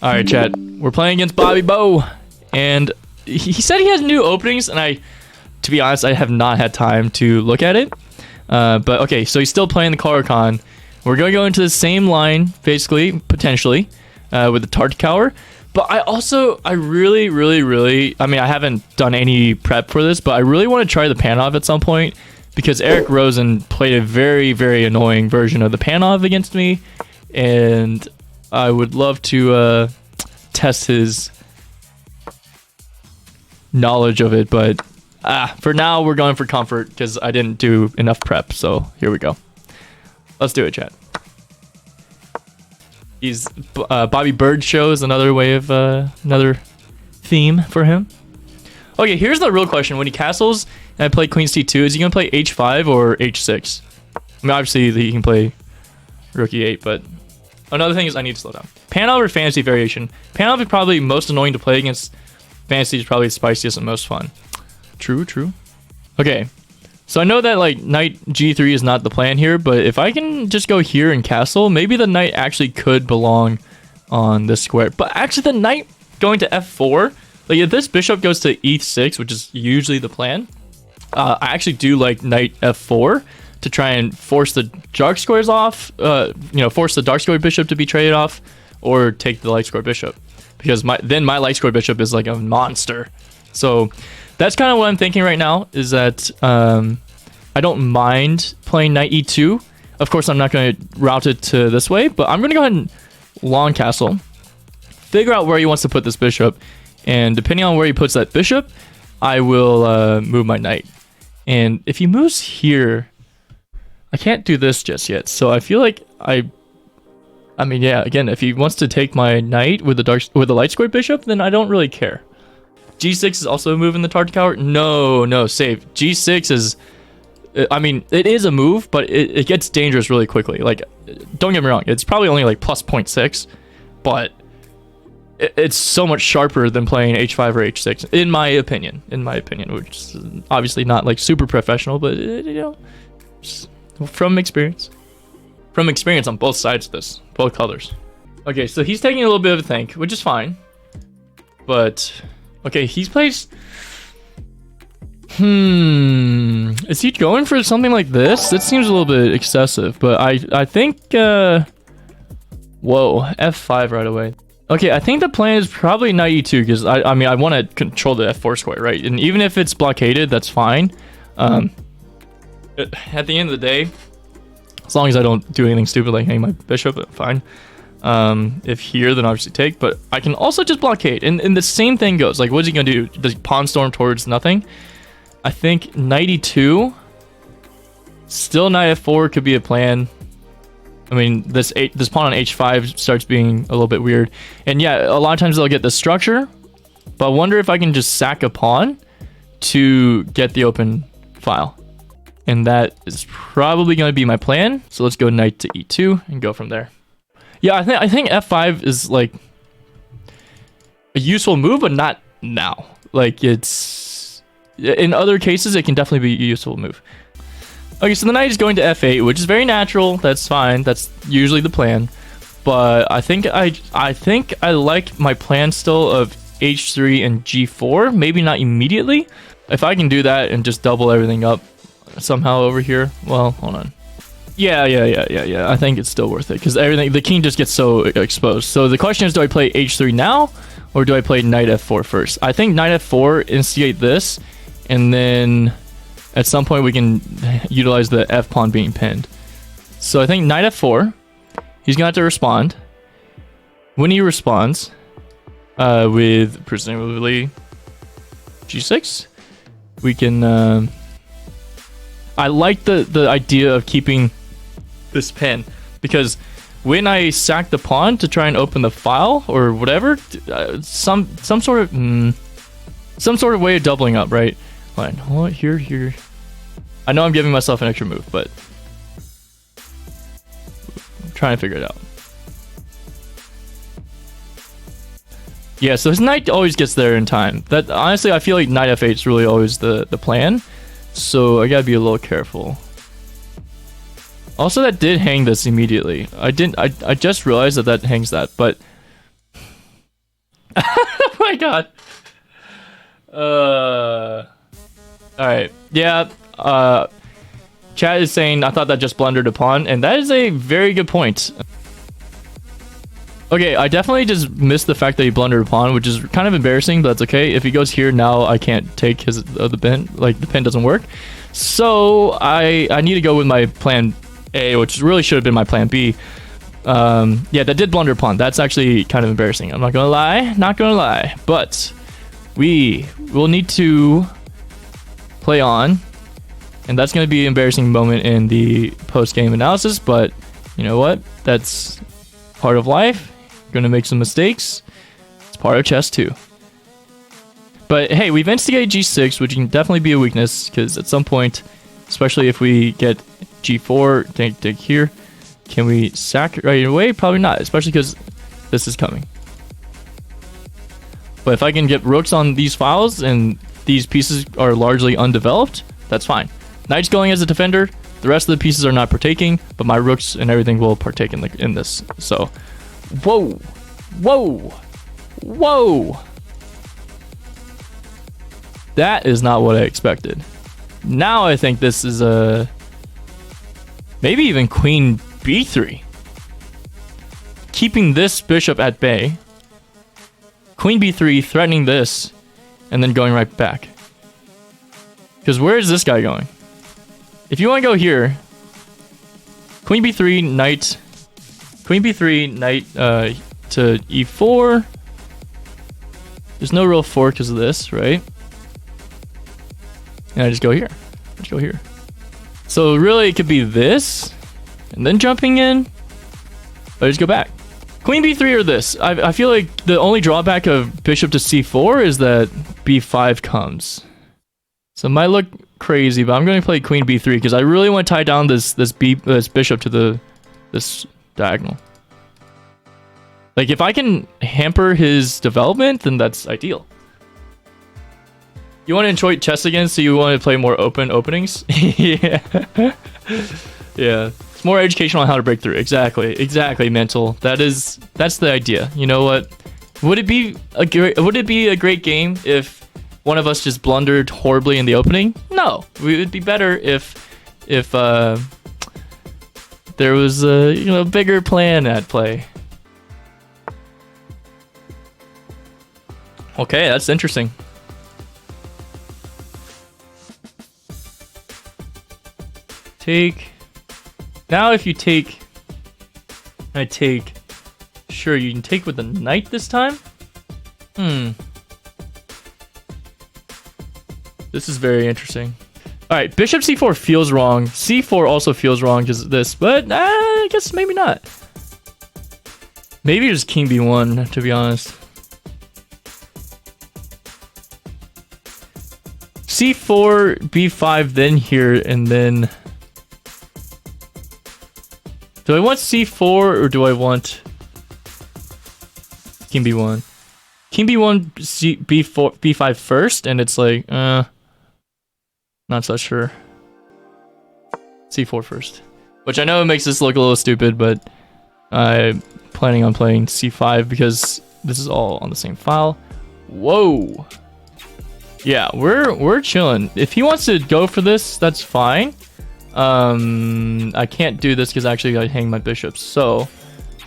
All right, chat. We're playing against Bobby Bo, and he said he has new openings, and to be honest, I have not had time to look at it. But okay, so he's still playing the Caro Kann. We're gonna go into the same line, basically, potentially, with the Tartakower. But I really, I mean, I haven't done any prep for this, but I really want to try the Panov at some point, because Eric Rosen played a very annoying version of the Panov against me, and I would love to test his knowledge of it, but for now we're going for comfort because I didn't do enough prep. So here we go. Let's do it, chat. He's Bobby Bird show is another way of another theme for him. Okay, here's the real question: when he castles and I play Queen C2, is he gonna play H5 or H6? I mean, obviously he can play Rook E8, but another thing is I need to slow down. Panov or Fantasy Variation? Panov is probably most annoying to play against. Fantasy is probably the spiciest and most fun. True. Okay, so I know that like knight G3 is not the plan here, but if I can just go here and castle, maybe the knight actually could belong on this square. But actually the knight going to F4, like if this bishop goes to E6, which is usually the plan, I actually do like knight F4 to try and force the dark squares off, force the dark square bishop to be traded off, or take the light square bishop, because my light square bishop is like a monster. So that's kind of what I'm thinking right now, is that I don't mind playing knight E2. Of course, I'm not going to route it to this way, but I'm going to go ahead and long castle, figure out where he wants to put this bishop, and depending on where he puts that bishop, I will move my knight. And if he moves here, I can't do this just yet, so I feel like I mean, yeah, again, if he wants to take my knight with the light square bishop, then I don't really care. G6 is also a move in the Tartakower. No, save. G6 is, I mean, it is a move, but it gets dangerous really quickly. Like, don't get me wrong, it's probably only like plus 0.6, but it's so much sharper than playing H5 or H6, in my opinion, which is obviously not like super professional, but from experience. From experience on both sides of this, both colors. Okay, so he's taking a little bit of a think, which is fine. But, okay, he's plays... Is he going for something like this? That seems a little bit excessive, but I think... Whoa, F5 right away. Okay, I think the plan is probably knight E2, because I mean, I want to control the F4 square, right? And even if it's blockaded, that's fine. At the end of the day, as long as I don't do anything stupid like hang my bishop, fine. If here, then obviously take, but I can also just blockade. And the same thing goes. Like, what's he gonna do? Does he pawn storm towards nothing? I think knight E2, still knight F4 could be a plan. I mean, this pawn on H5 starts being a little bit weird. And yeah, a lot of times they'll get the structure, but I wonder if I can just sack a pawn to get the open file. And that is probably going to be my plan. So let's go knight to E2 and go from there. Yeah, I think F5 is like a useful move, but not now. Like, it's... in other cases, it can definitely be a useful move. Okay, so the knight is going to F8, which is very natural. That's fine. That's usually the plan. But I think I like my plan still of H3 and G4. Maybe not immediately. If I can do that and just double everything up somehow over here. Well, hold on. Yeah. I think it's still worth it, because the king just gets so exposed. So the question is, do I play H3 now, or do I play knight F4 first? I think knight F4 instigate this, and then at some point we can utilize the F pawn being pinned. So I think knight F4, he's gonna have to respond. When he responds, with presumably G6, we can. I like the idea of keeping this pin, because when I sack the pawn to try and open the file or whatever, some sort of way of doubling up, right? Fine. Hold on, here. I know I'm giving myself an extra move, but I'm trying to figure it out. Yeah, so his knight always gets there in time. That honestly, I feel like knight F8 is really always the plan. So I gotta be a little careful. Also, that did hang this immediately. I just realized that hangs that, but Oh my god. Alright. Yeah. Chat is saying I thought that just blundered a pawn, and that is a very good point. Okay, I definitely just missed the fact that he blundered a pawn, which is kind of embarrassing, but that's okay. If he goes here now, I can't take his the pin. Like, the pin doesn't work. So I need to go with my plan A, which really should have been my plan B. Yeah, that did blunder a pawn. That's actually kind of embarrassing. I'm not gonna lie. Not gonna lie. But we will need to play on. And that's going to be an embarrassing moment in the post-game analysis. But you know what? That's part of life. You're going to make some mistakes. It's part of chess too. But hey, we've instigated g6, which can definitely be a weakness. Because at some point, especially if we get g4, take here. Can we sack right away? Probably not. Especially because this is coming. But if I can get rooks on these files and these pieces are largely undeveloped, that's fine. Knight's going as a defender. The rest of the pieces are not partaking, but my rooks and everything will partake in this. So, whoa, whoa, whoa. That is not what I expected. Now I think this is a maybe even queen b3. Keeping this bishop at bay. Queen b3, threatening this, and then going right back. Because where is this guy going? If you want to go here, queen b3, knight, queen b3, knight to e4. There's no real fork because of this, right? And I just go here. Just go here. So really, it could be this, and then jumping in. But I just go back. Queen b3 or this. I feel like the only drawback of bishop to c4 is that b5 comes. So it might look crazy, but I'm going to play queen b3 because I really want to tie down this bishop to this diagonal. Like, if I can hamper his development, then that's ideal. You want to enjoy chess again, so you want to play more open openings? Yeah. Yeah. It's more educational on how to break through. Exactly, mental. That's the idea. You know what? Would it be a great game if one of us just blundered horribly in the opening? No. It would be better if there was a bigger plan at play. Okay, that's interesting. Take. Now if you take, I take. Sure, you can take with the knight this time. This is very interesting. All right, bishop c4 feels wrong. c4 also feels wrong because of this, but I guess maybe not. Maybe just king b1, to be honest. c4, b5, then here, and then... Do I want c4 or do I want king b1? King b1, b4, b5 first, and it's like, not so sure. c4 first. Which I know makes this look a little stupid, but I'm planning on playing c5 because this is all on the same file. Whoa! Yeah, we're chilling. If he wants to go for this, that's fine. I can't do this because I actually gotta hang my bishops. So,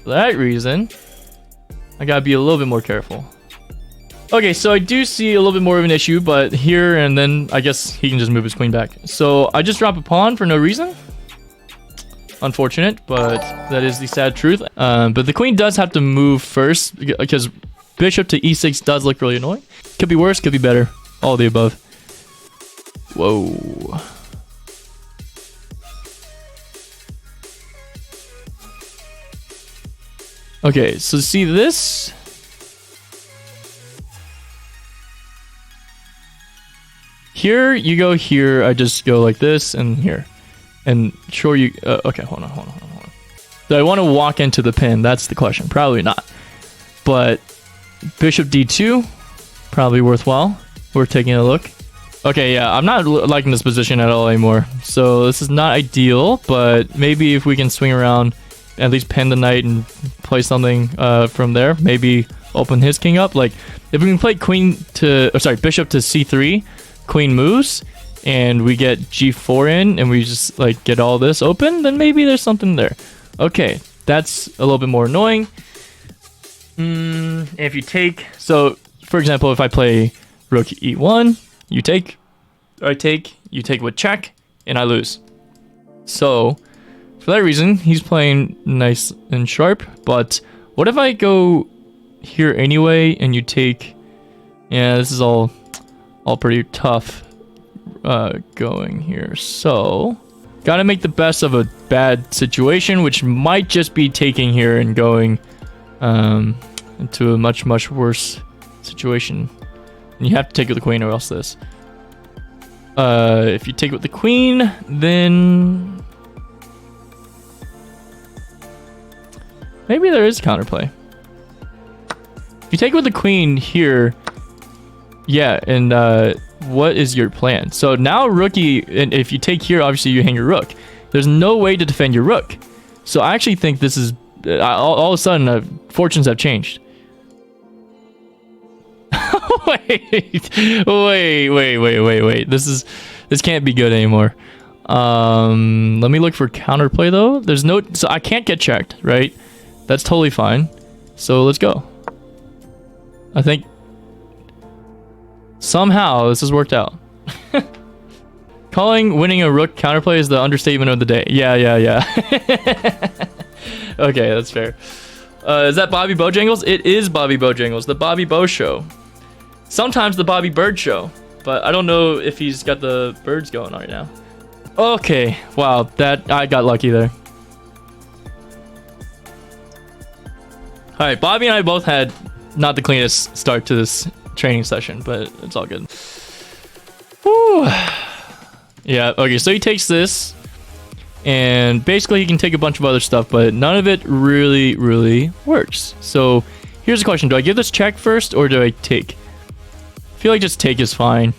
for that reason, I gotta be a little bit more careful. Okay, so I do see a little bit more of an issue, but here and then I guess he can just move his queen back. So I just drop a pawn for no reason. Unfortunate, but that is the sad truth. But the queen does have to move first because bishop to e6 does look really annoying. Could be worse, could be better. All the above. Whoa. Okay, so see this? Here, you go here, I just go like this, and here. And sure you... okay, hold on. Do I want to walk into the pin? That's the question. Probably not. But bishop d2, probably worthwhile. Worth taking a look. Okay, yeah, I'm not liking this position at all anymore. So this is not ideal, but maybe if we can swing around, at least pin the knight and play something from there, maybe open his king up. Like, if we can play bishop to c3, queen moves, and we get g4 in, and we just like get all this open, then maybe there's something there. Okay, that's a little bit more annoying. If you take, so for example, if I play rook e1, you take, I take, you take with check, and I lose. So for that reason, he's playing nice and sharp. But what if I go here anyway, and you take? Yeah, this is all pretty tough going here. So gotta make the best of a bad situation, which might just be taking here and going into a much worse situation. And you have to take with the queen or else this. If you take with the queen, then maybe there is counterplay. If you take with the queen here, yeah, and what is your plan? So now rookie, and if you take here, obviously you hang your rook. There's no way to defend your rook. So I actually think this is all of a sudden fortunes have changed. wait. This can't be good anymore. Let me look for counterplay though. There's no, so I can't get checked, right? That's totally fine. So let's go. I think somehow this has worked out. Calling winning a rook counterplay is the understatement of the day. Yeah. Okay, that's fair. Is that BobbyBojanglles? It is BobbyBojanglles, the Bobby Bo Show. Sometimes the Bobby Bird Show, but I don't know if he's got the birds going on right now. Okay, wow, that I got lucky there. All right, Bobby and I both had not the cleanest start to this training session, but it's all good. Whew. Yeah, okay, so he takes this, and basically he can take a bunch of other stuff, but none of it really works. So here's the question: do I give this check first, or do I take? I feel like just take is fine.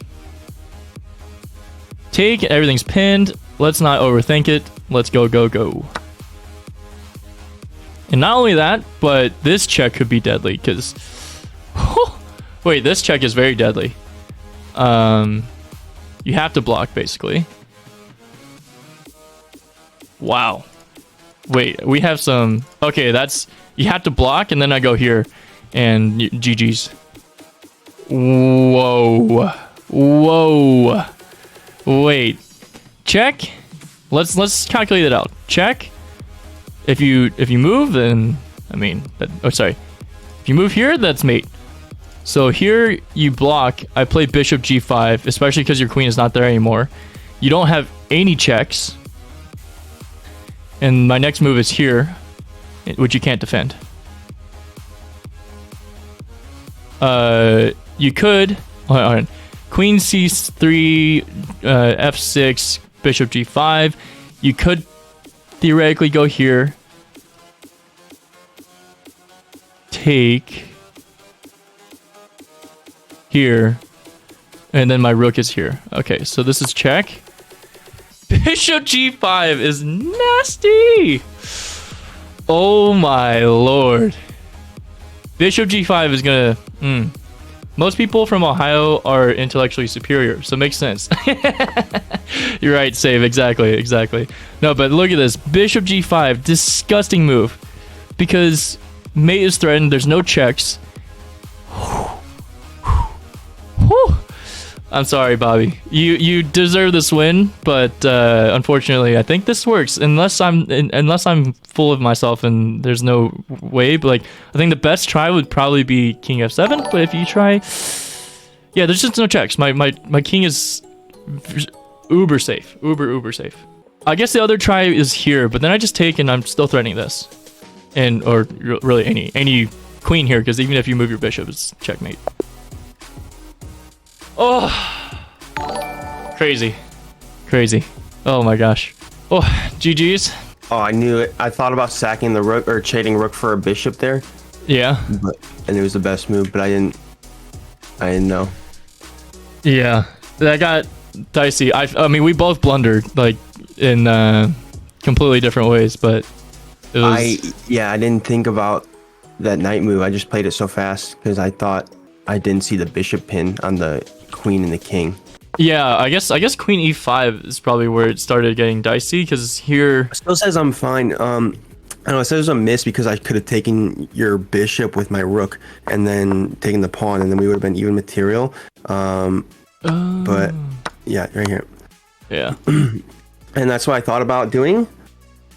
Take, everything's pinned. Let's not overthink it. Let's go. And not only that, but this check could be deadly, because... wait, this check is very deadly. You have to block, basically. Wow. Wait, we have some... Okay, that's... You have to block, and then I go here, and GG's. Whoa. Wait. Check. Let's calculate it out. Check. If you move, then I mean, sorry. If you move here, that's mate. So here you block. I play bishop g5, especially because your queen is not there anymore. You don't have any checks. And my next move is here, which you can't defend. You could, hold on, queen c3, f6, bishop g5. You could theoretically go here, take here, and then my rook is here. Okay, so this is check. Bishop g5 is nasty. Oh my lord. Bishop g5 is gonna... Most people from Ohio are intellectually superior, so it makes sense. You're right, Save. Exactly. No, but look at this. Bishop g5. Disgusting move. Because mate is threatened. There's no checks. I'm sorry, Bobby. You deserve this win, but unfortunately, I think this works. Unless I'm full of myself and there's no way. But like, I think the best try would probably be king f7. But if you try, yeah, there's just no checks. My king is uber safe, uber safe. I guess the other try is here, but then I just take and I'm still threatening this, or really any queen here, because even if you move your bishop, it's checkmate. Oh, crazy. Oh my gosh. Oh, GG's. Oh, I knew it. I thought about sacking the rook or trading rook for a bishop there. Yeah. And it was the best move, but I didn't know. Yeah, that got dicey. I mean, we both blundered like in completely different ways, but it was... I didn't think about that knight move, I just played it so fast because I thought I didn't see the bishop pin on the queen and the king. Yeah, I guess queen e5 is probably where it started getting dicey, because here... It still says I'm fine. I don't know, it says a miss because I could have taken your bishop with my rook and then taken the pawn, and then we would have been even material. But yeah, right here. Yeah. And that's what I thought about doing.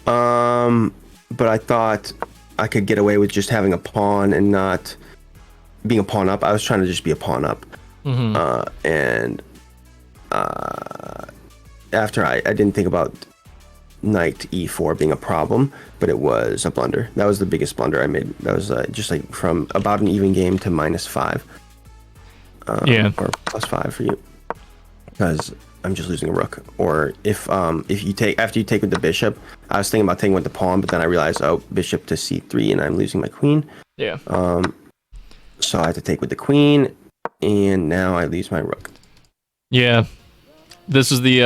But I thought I could get away with just having a pawn and not being a pawn up. I was trying to just be a pawn up. After I didn't think about knight e4 being a problem, but it was a blunder. That was the biggest blunder I made. That was just like from about an even game to -5. Yeah. Or +5 for you, because I'm just losing a rook. Or if you take after you take with the bishop, I was thinking about taking with the pawn, but then I realized, oh, bishop to c3, and I'm losing my queen. Yeah. So I had to take with the queen, and now I lose my rook. Yeah. This is the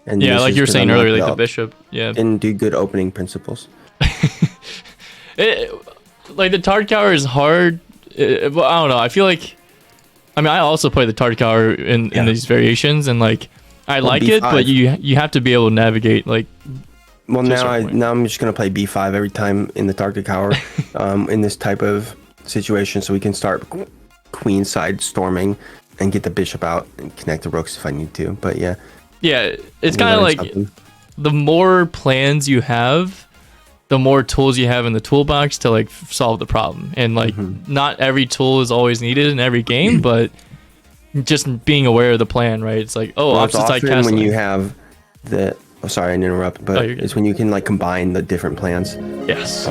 And yeah, this like is you were 'cause saying I'm earlier, not like the dealt. bishop. Yeah. Didn't do good opening principles. Like the Tartakower is hard. Well, I don't know. I feel like, I mean, I also play the Tartakower in these variations, and like I like it, B5. but you have to be able to navigate like. Well, to a now certain point. I'm just gonna play b5 every time in the Tartakower, in this type of situation, so we can start queen side storming and get the bishop out and connect the rooks if I need to. But yeah. Yeah, it's we kind of learned like something. the more plans you have, the more tools you have in the toolbox to like solve the problem. And like not every tool is always needed in every game, but just being aware of the plan, right? It's like, oh, Well, it's opposite side often when castling. you have the. Oh, sorry, I interrupt, but you're good. it's when you can like combine the different plans. Yes.